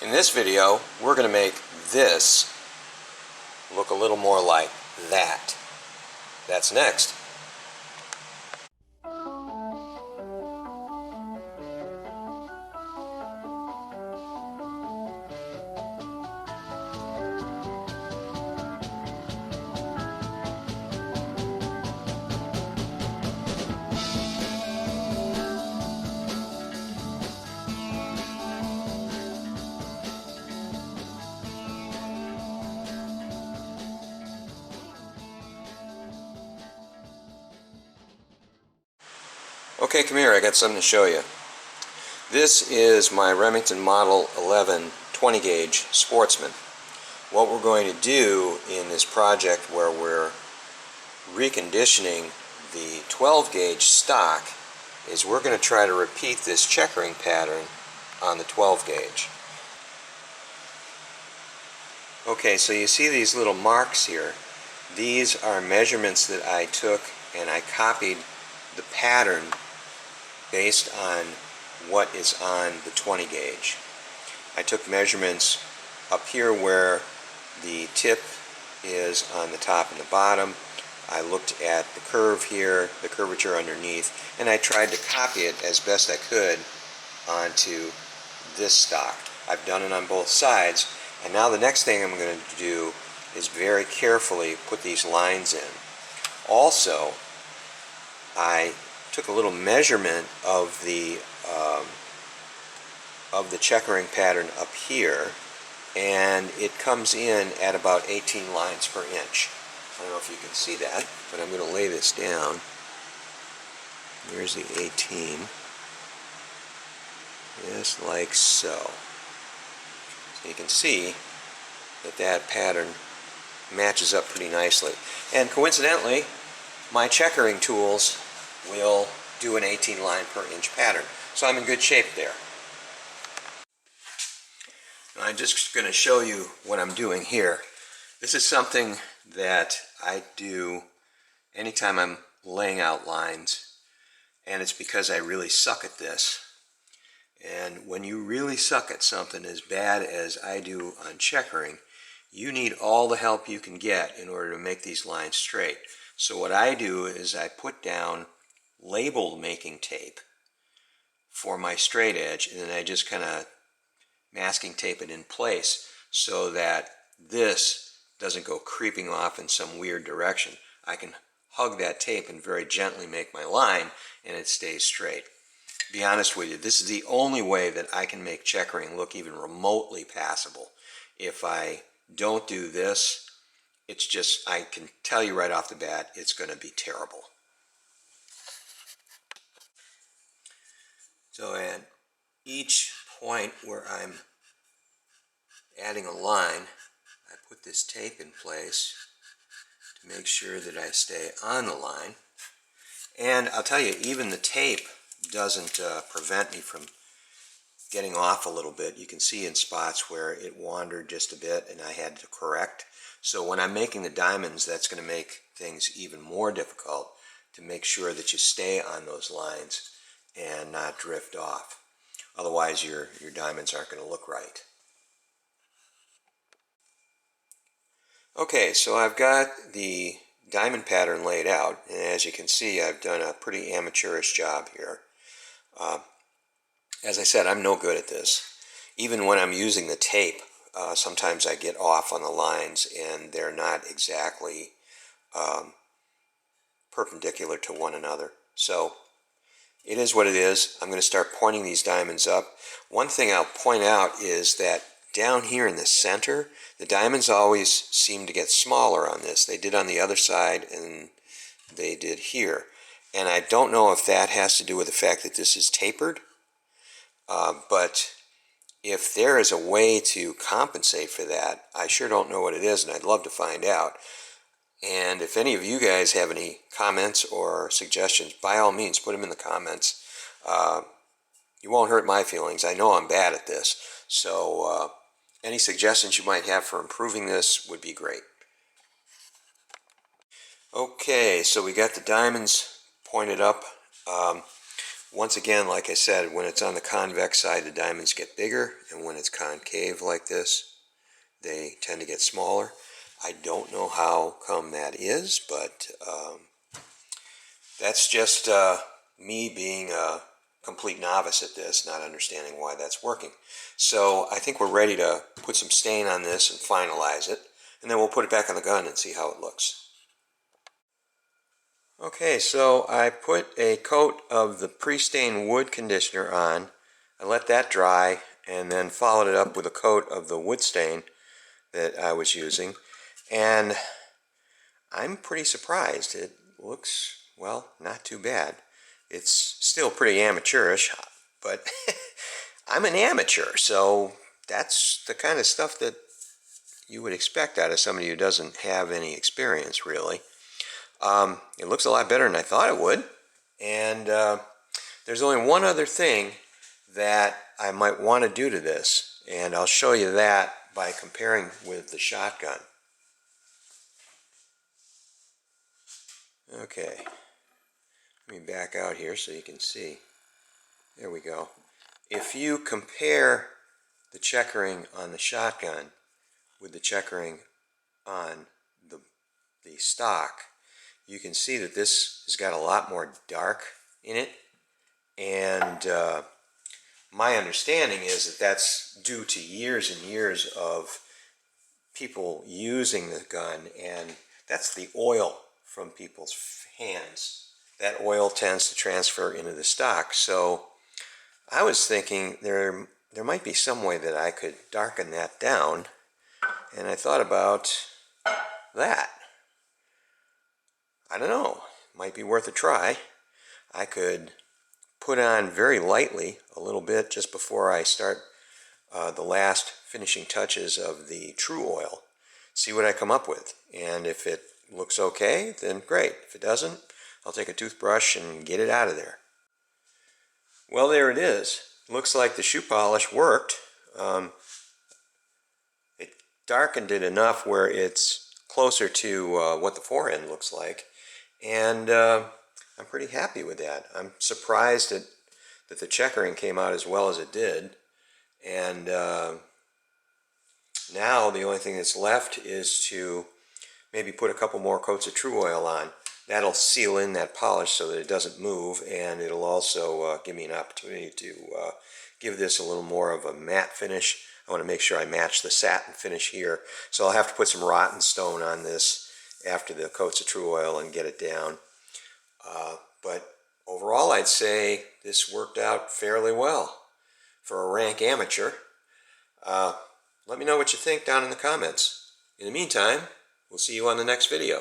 In this video, we're going to make this look a little more like that. That's next. Okay, come here, I got something to show you. This is my Remington Model 11 20 gauge Sportsman. What we're going to do in this project where we're reconditioning the 12 gauge stock is we're going to try to repeat this checkering pattern on the 12 gauge. Okay, so you see these little marks here. These are measurements that I took and I copied the pattern based on what is on the 20 gauge. I took measurements up here where the tip is on the top and the bottom. I looked at the curve here, the curvature underneath, and I tried to copy it as best I could onto this stock. I've done it on both sides, and now the next thing I'm going to do is very carefully put these lines in. Also, I took a little measurement of the checkering pattern up here, and it comes in at about 18 lines per inch. I don't know if you can see that, but I'm going to lay this down. Here's the 18, just like so. So you can see that that pattern matches up pretty nicely. And coincidentally, my checkering tools will do an 18 line per inch pattern. So I'm in good shape there. I'm just going to show you what I'm doing here. This is something that I do anytime I'm laying out lines, and it's because I really suck at this. And when you really suck at something as bad as I do on checkering, you need all the help you can get in order to make these lines straight. So what I do is I put down label making tape for my straight edge, and then I just kind of masking tape it in place so that this doesn't go creeping off in some weird direction. I can hug that tape and very gently make my line, and it stays straight. To be honest with you, this is the only way that I can make checkering look even remotely passable. If I don't do this, it's just, I can tell you right off the bat, it's going to be terrible. So at each point where I'm adding a line, I put this tape in place to make sure that I stay on the line. And I'll tell you, even the tape doesn't prevent me from getting off a little bit. You can see in spots where it wandered just a bit and I had to correct. So when I'm making the diamonds, that's going to make things even more difficult to make sure that you stay on those lines and not drift off. Otherwise your diamonds aren't going to look right. Okay, so I've got the diamond pattern laid out, and as you can see, I've done a pretty amateurish job here. As I said, I'm no good at this. Even when I'm using the tape, sometimes I get off on the lines and they're not exactly perpendicular to one another. So it is what it is. I'm going to start pointing these diamonds up. One thing I'll point out is that down here in the center, the diamonds always seem to get smaller on this. They did on the other side and they did here. And I don't know if that has to do with the fact that this is tapered, but if there is a way to compensate for that, I sure don't know what it is, and I'd love to find out. And if any of you guys have any comments or suggestions, by all means, put them in the comments. You won't hurt my feelings. I know I'm bad at this. So any suggestions you might have for improving this would be great. Okay, so we got the diamonds pointed up. Once again, like I said, when it's on the convex side, the diamonds get bigger, and when it's concave like this, they tend to get smaller. I don't know how come that is, but that's just me being a complete novice at this, not understanding why that's working. So I think we're ready to put some stain on this and finalize it, and then we'll put it back on the gun and see how it looks. Okay, so I put a coat of the pre-stained wood conditioner on. I let that dry and then followed it up with a coat of the wood stain that I was using, and I'm pretty surprised. It looks, well, not too bad. It's still pretty amateurish, but I'm an amateur, so that's the kind of stuff that you would expect out of somebody who doesn't have any experience, really. It looks a lot better than I thought it would, and there's only one other thing that I might want to do to this, and I'll show you that by comparing with the shotgun. Okay, let me back out here so you can see. There we go. If you compare the checkering on the shotgun with the checkering on the stock, you can see that this has got a lot more dark in it, and my understanding is that that's due to years and years of people using the gun, and that's the oil from people's hands. That oil tends to transfer into the stock. So I was thinking there might be some way that I could darken that down, and I thought about that. I don't know, might be worth a try. I could put on very lightly a little bit just before I start the last finishing touches of the true oil. See what I come up with, and if it looks okay, then great. If it doesn't, I'll take a toothbrush and get it out of there. Well, there it is. Looks like the shoe polish worked. It darkened it enough where it's closer to what the forend looks like, and I'm pretty happy with that. I'm surprised that the checkering came out as well as it did, and now the only thing that's left is to maybe put a couple more coats of true oil on. That'll seal in that polish so that it doesn't move, and it'll also give me an opportunity to give this a little more of a matte finish. I want to make sure I match the satin finish here, so I'll have to put some rotten stone on this after the coats of true oil and get it down. But overall, I'd say this worked out fairly well for a rank amateur. Let me know what you think down in the comments. In the meantime, we'll see you on the next video.